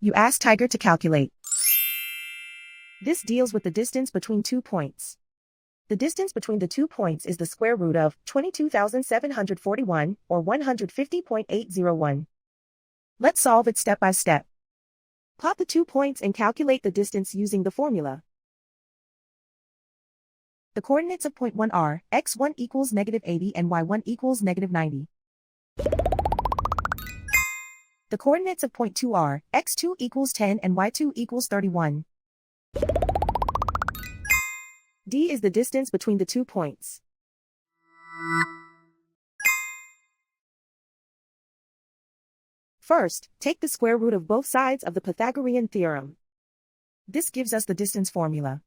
You ask Tiger to calculate. This deals with the distance between 2 points. The distance between the 2 points is the square root of 22,741, or 150.801. Let's solve it step by step. Plot the 2 points and calculate the distance using the formula. The coordinates of point 1 are x1 equals -80 and y1 equals -90. The coordinates of point 2 are x2 equals 10 and y2 equals 31. D is the distance between the 2 points. First, take the square root of both sides of the Pythagorean theorem. This gives us the distance formula.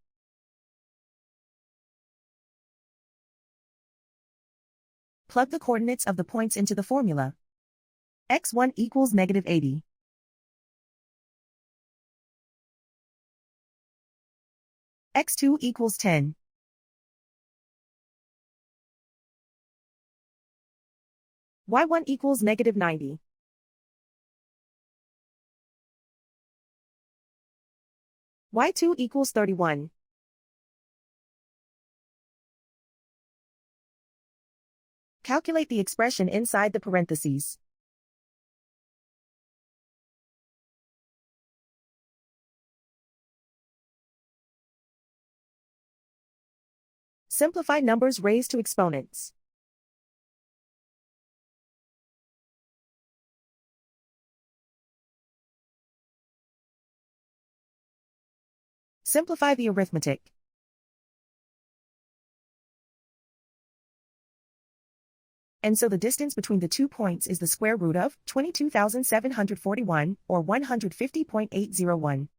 Plug the coordinates of the points into the formula. x1 equals -80. x2 equals 10. y1 equals -90. y2 equals 31. Calculate the expression inside the parentheses. Simplify numbers raised to exponents. Simplify the arithmetic. And so the distance between the 2 points is the square root of 22,741, or 150.801.